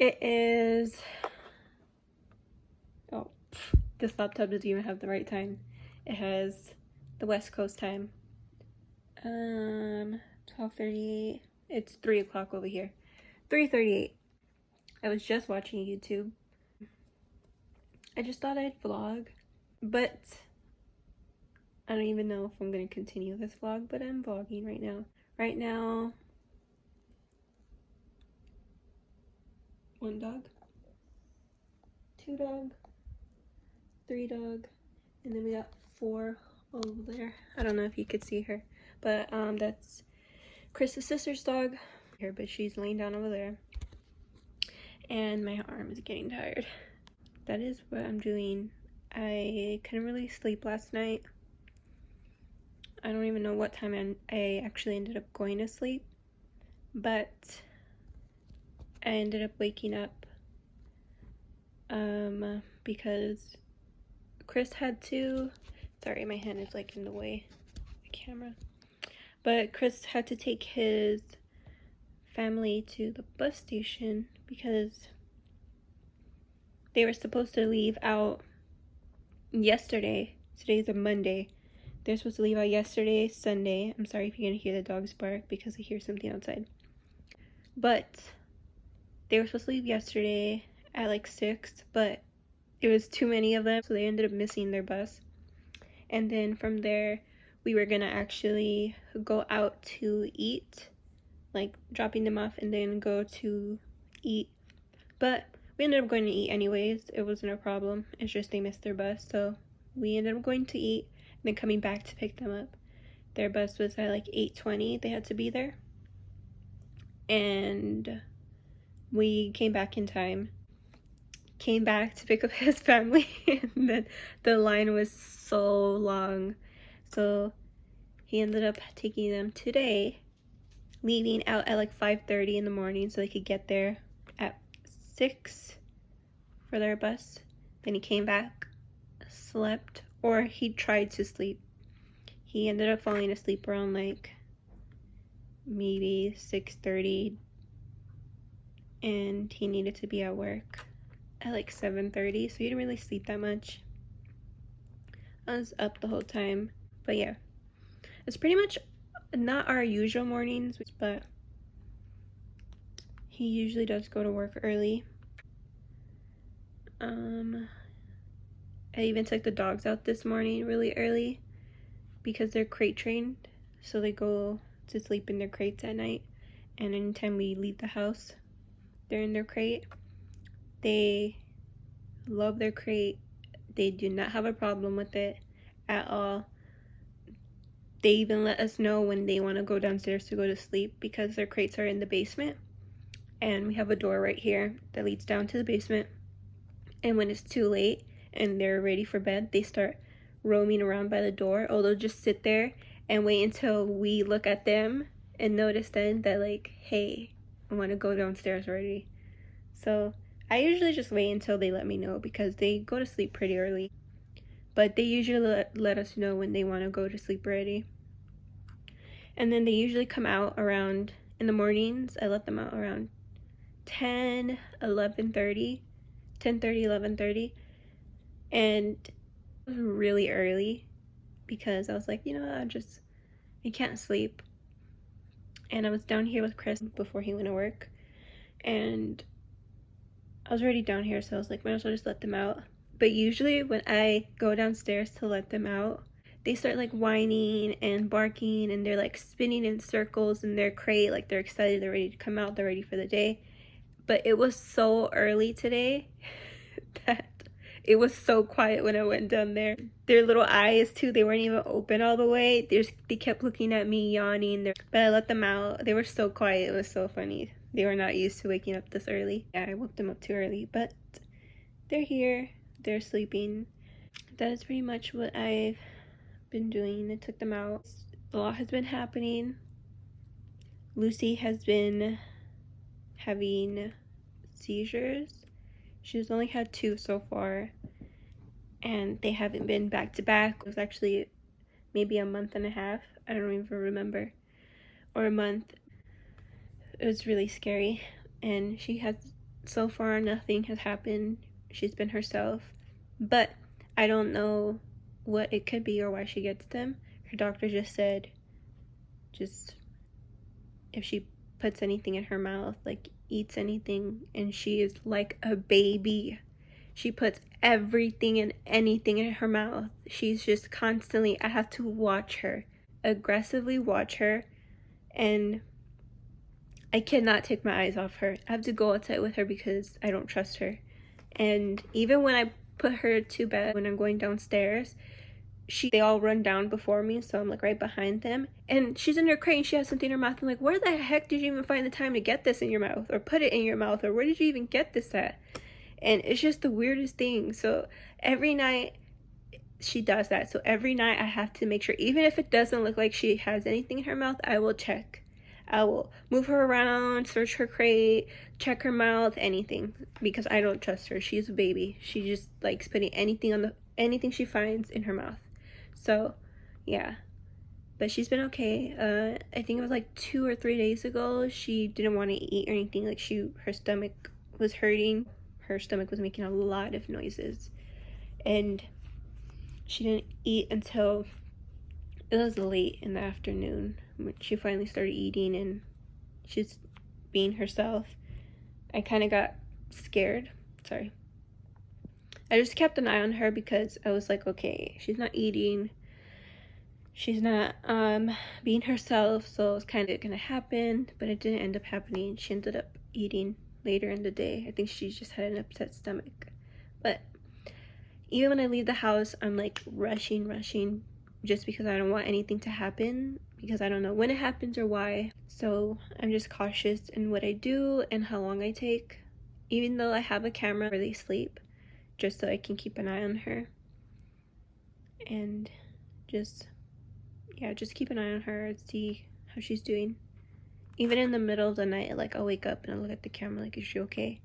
It is, oh, this laptop doesn't even have the right time. It has the West Coast time. 12:38. It's 3 o'clock over here. 3:38. I was just watching YouTube. I just thought I'd vlog, but I don't even know if I'm gonna continue this vlog, but I'm vlogging right now. Right now, 1 dog, 2 dog, 3 dog, and then we got 4 over there. I don't know if you could see her, but that's Chris's sister's dog here, but she's laying down over there. And my arm is getting tired. That is what I'm doing. I couldn't really sleep last night. I don't even know what time I actually ended up going to sleep, but I ended up waking up because Chris had to, sorry, my hand is like in the way of the camera, but Chris had to take his family to the bus station because they were supposed to leave out yesterday. Today's a Monday. They're supposed to leave out yesterday, Sunday. I'm sorry if you're gonna hear the dogs bark because I hear something outside. But they were supposed to leave yesterday at like 6, but it was too many of them, so they ended up missing their bus. And then from there, we were gonna actually go out to eat, like dropping them off and then go to eat. But we ended up going to eat anyways. It wasn't a problem. It's just they missed their bus, so we ended up going to eat and then coming back to pick them up. Their bus was at like 8:20. They had to be there. And we came back in time. Came back to pick up his family, and then the line was so long. So he ended up taking them today, leaving out at like 5:30 in the morning so they could get there at 6 for their bus. Then he came back, slept, or he tried to sleep. He ended up falling asleep around like maybe 6:30, and he needed to be at work at like 7:30, so he didn't really sleep that much. I was up the whole time, but yeah, it's pretty much not our usual mornings, but he usually does go to work early. I even took the dogs out this morning really early because they're crate trained, so they go to sleep in their crates at night, and anytime we leave the house, they're in their crate. They love their crate. They do not have a problem with it at all. They even let us know when they want to go downstairs to go to sleep because their crates are in the basement, and we have a door right here that leads down to the basement. And when it's too late and they're ready for bed, they start roaming around by the door, or they'll just sit there and wait until we look at them and notice then that like, hey, I want to go downstairs already. So I usually just wait until they let me know because they go to sleep pretty early, but they usually let us know when they want to go to sleep already. And then they usually come out around, in the mornings, I let them out around 10, 11:30, 10:30, 11:30, and it was really early because I was like, you know, I can't sleep. And I was down here with Chris before he went to work, and I was already down here, so I was like, might as well just let them out. But usually when I go downstairs to let them out, they start like whining and barking, and they're like spinning in circles in their crate, like they're excited, they're ready to come out, they're ready for the day. But it was so early today that it was so quiet when I went down there. Their little eyes too, they weren't even open all the way. They kept looking at me, yawning. But I let them out. They were so quiet. It was so funny. They were not used to waking up this early. Yeah, I woke them up too early, but they're here. They're sleeping. That is pretty much what I've been doing. I took them out. A lot has been happening. Lucy has been having seizures. She's only had 2 so far, and they haven't been back to back. It was actually maybe a month and a half. I don't even remember. Or a month. It was really scary. And she has So far, nothing has happened. She's been herself. But I don't know what it could be or why she gets them. Her doctor just said, just if she puts anything in her mouth, like eats anything, and she is like a baby. She puts everything and anything in her mouth. She's just constantly, I have to watch her, aggressively watch her, and I cannot take my eyes off her. I have to go outside with her because I don't trust her. And even when I put her to bed, when I'm going downstairs, they all run down before me, so I'm like right behind them, and she's in her crate and she has something in her mouth. I'm like, where the heck did you even find the time to get this in your mouth, or put it in your mouth, or where did you even get this at? And it's just the weirdest thing. So every night she does that. So every night I have to make sure, even if it doesn't look like she has anything in her mouth, I will check. I will move her around, search her crate, check her mouth, anything, because I don't trust her. She's a baby. She just likes putting anything she finds in her mouth. So yeah, but she's been okay. I think it was like 2 or 3 days ago, she didn't want to eat or anything. Like her stomach was hurting. Her stomach was making a lot of noises, and she didn't eat until it was late in the afternoon when she finally started eating, and she's being herself. I kind of got scared. Sorry. I just kept an eye on her because I was like, okay, she's not eating, she's not being herself, so it's kind of gonna happen. But it didn't end up happening. She ended up eating later in the day. I think she just had an upset stomach. But even when I leave the house, I'm like rushing, just because I don't want anything to happen, because I don't know when it happens or why. So I'm just cautious in what I do and how long I take, even though I have a camera where they sleep, just so I can keep an eye on her. And just keep an eye on her and see how she's doing. Even in the middle of the night, like I'll wake up and I'll look at the camera like, is she okay?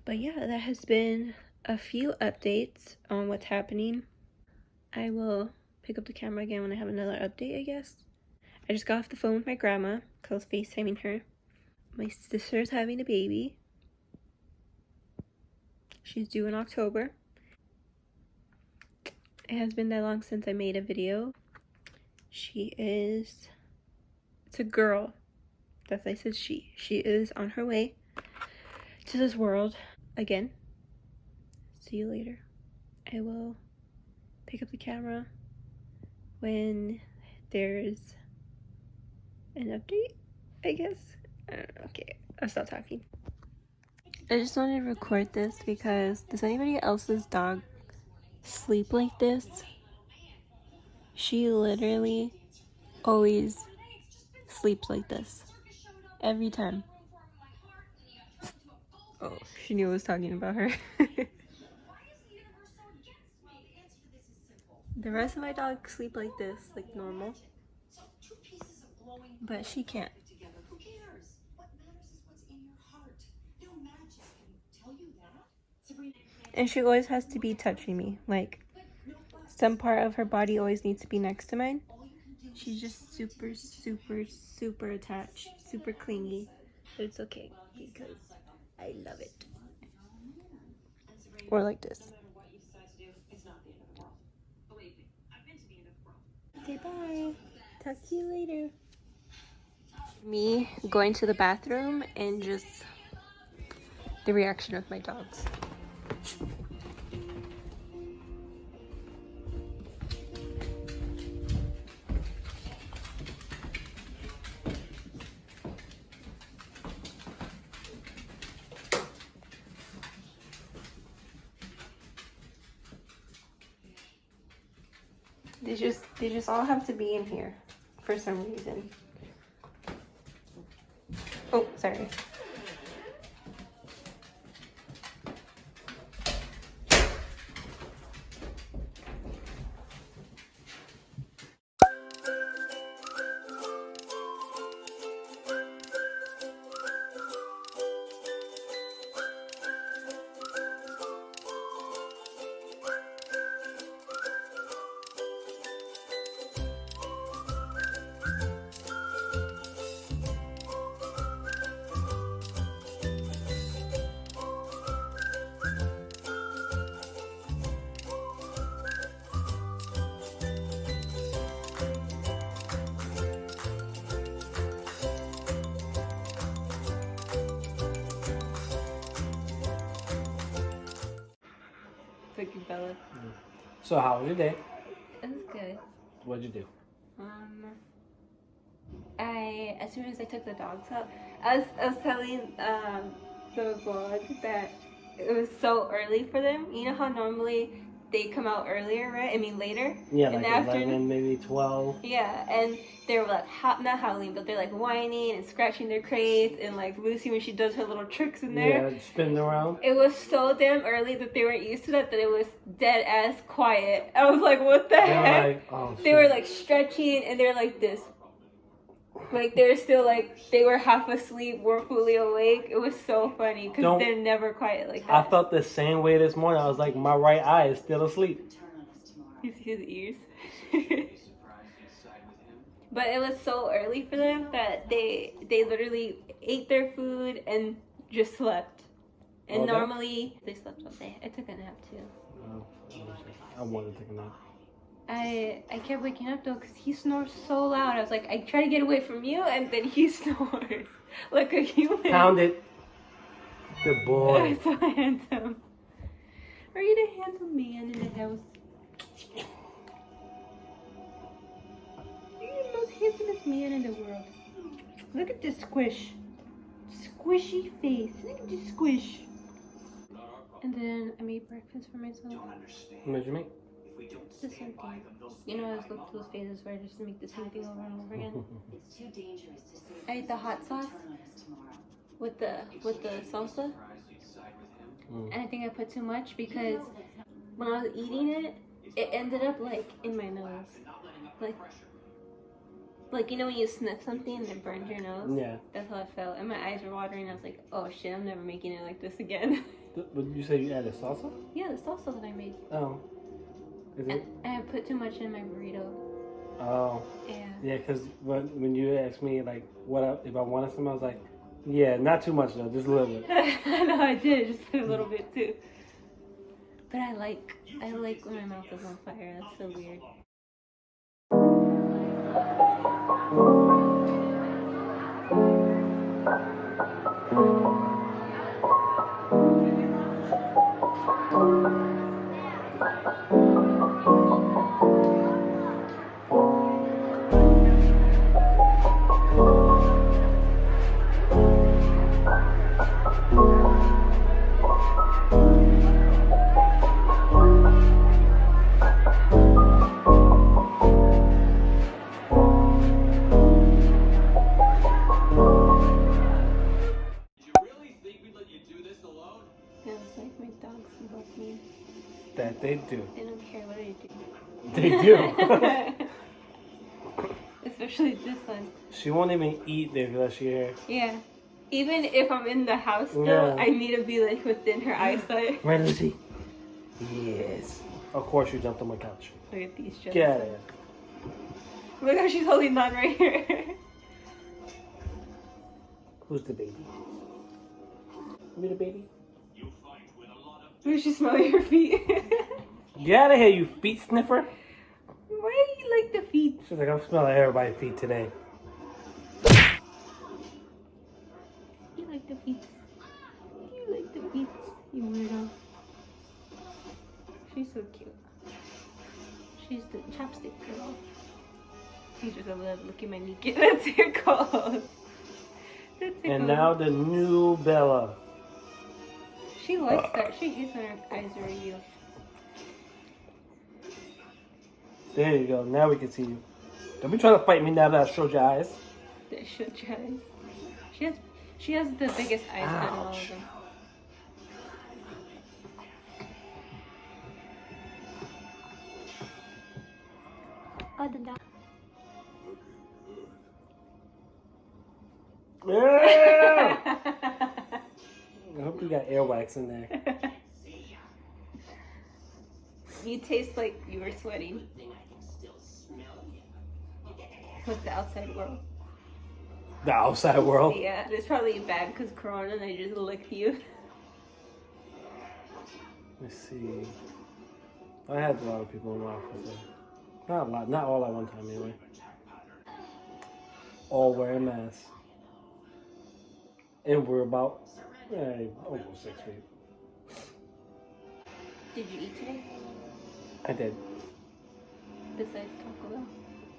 But yeah, that has been a few updates on what's happening. I will pick up the camera again when I have another update, I guess. I just got off the phone with my grandma because I was FaceTiming her. My sister's having a baby. She's due in October. It has been that long since I made a video. It's a girl. That's why I said she. She is on her way to this world again. See you later. I will pick up the camera when there's an update, I guess. I don't know. Okay, I'll stop talking. I just wanted to record this because does anybody else's dog sleep like this? She literally always sleeps like this. Every time. Oh, she knew I was talking about her. The rest of my dogs sleep like this, like normal. But she can't. And she always has to be touching me. Like, some part of her body always needs to be next to mine. She's just super attached, super clingy. But it's okay because I love it. Or like this. Okay, bye. Talk to you later. Me going to the bathroom and just the reaction of my dogs. They just all have to be in here for some reason. Oh, sorry. Vicky Bella. So how was your day? It was good. What'd you do? As soon as I took the dogs out, I was telling the vlog that it was so early for them. You know how normally they come out earlier, right? I mean later. Yeah, in like the 11, afternoon. maybe 12. Yeah, and they were like not howling, but they're like whining and scratching their crates, and like Lucy when she does her little tricks in there. Yeah, spinning around. It was so damn early that they weren't used to that it was dead ass quiet. I was like, what the heck? Like, oh, they were like stretching and they're like this. Like they're still like they were half asleep, weren't fully awake. It was so funny because they're never quiet like that. I felt the same way this morning. I was like, my right eye is still asleep. You see his ears. But it was so early for them that they literally ate their food and just slept. And normally they slept all day. I took a nap too. Oh, I wanted to take a nap. I kept waking up though because he snores so loud. I was like, I try to get away from you, and then he snores like a human. Pound it. Good boy. So handsome. Are you the handsome man in the house? You're the most handsomest man in the world. Look at this squish. Squishy face. Look at this squish. And then I made breakfast for myself. What did you make? The same thing. You know, I was going through those phases where I just make the same thing over and over again. I ate the hot sauce with the salsa. And I think I put too much because when I was eating it, it ended up like in my nose. Like you know when you sniff something and it burns your nose? Yeah. That's how I felt. And my eyes were watering. I was like, oh shit, I'm never making it like this again. What did you say you added salsa? Yeah, the salsa that I made. Oh. Is it? I put too much in my burrito. Oh. Yeah. Yeah, because when you asked me like if I wanted some, I was like, yeah, not too much though, just a little bit. I know I did, just a little bit too. But I like when my mouth is on fire. That's so weird. That they do. They don't care what I do. They do. Especially this one. She won't even eat there unless she here. Yeah. Even if I'm in the house still, I need to be like within her eyesight. Right, Lucy? Yes. Of course you jumped on my couch. Look at these jokes. Get out of here. Look how she's holding on right here. Who's the baby? Me the baby? Who's she smelling her feet? Get out of here, you feet sniffer. Why do you like the feet? She's like, I'm smelling everybody's feet today. You like the feet. You like the feet. You weirdo. She's so cute. She's the chapstick girl. You just love looking at my knee. That tickles. And now the new Bella. She likes that. She hates when her eyes are you. There you go. Now we can see you. Don't be trying to fight me now that I showed your eyes. That showed your eyes. She has the biggest eyes out of all of them. Oh, the dog. Yeah! I hope you got earwax in there. You taste like you were sweating. With the outside world. The outside world? Yeah, it's probably bad because Corona and I just licked you. Let's see. I had a lot of people in my office. Not a lot, not all at one time anyway. All wearing masks. And we're about almost 6 feet. Did you eat today? I did. Besides Taco Bell?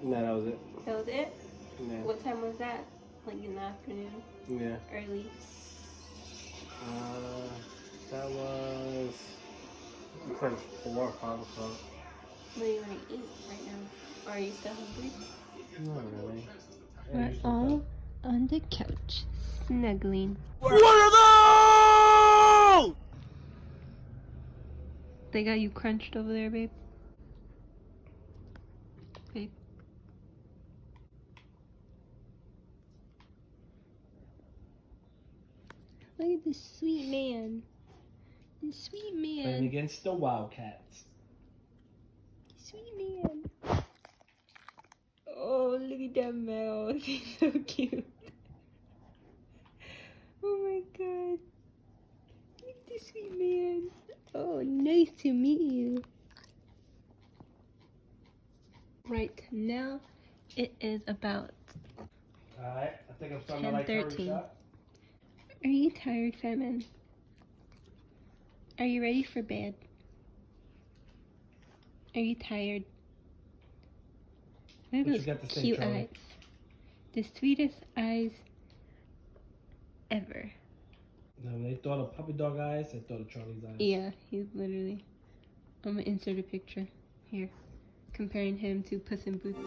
No, that was it. That was it? Yeah. What time was that? Like in the afternoon? Yeah. Early? That was like 4 or 5 o'clock. What do you want to eat right now? Or are you still hungry? Not really. We're all on the couch, snuggling. What are those? They got you crunched over there, babe? Babe? Look at this sweet man. This sweet Playing man. against the Wildcats. Sweet man. Oh, look at that mouth. He's so cute. Oh my god. Look at this sweet man. Oh, nice to meet you. Right now, it is about Alright, I think I'm starting to like curry 10:13. shots. Are you tired, Femin? Are you ready for bed? Are you tired? Look What at you got to those say, cute Charlie? eyes. The sweetest eyes ever. No, when they thought of puppy dog eyes, they thought of Charlie's eyes. Yeah, he's literally. I'm gonna insert a picture here, comparing him to Puss in Boots.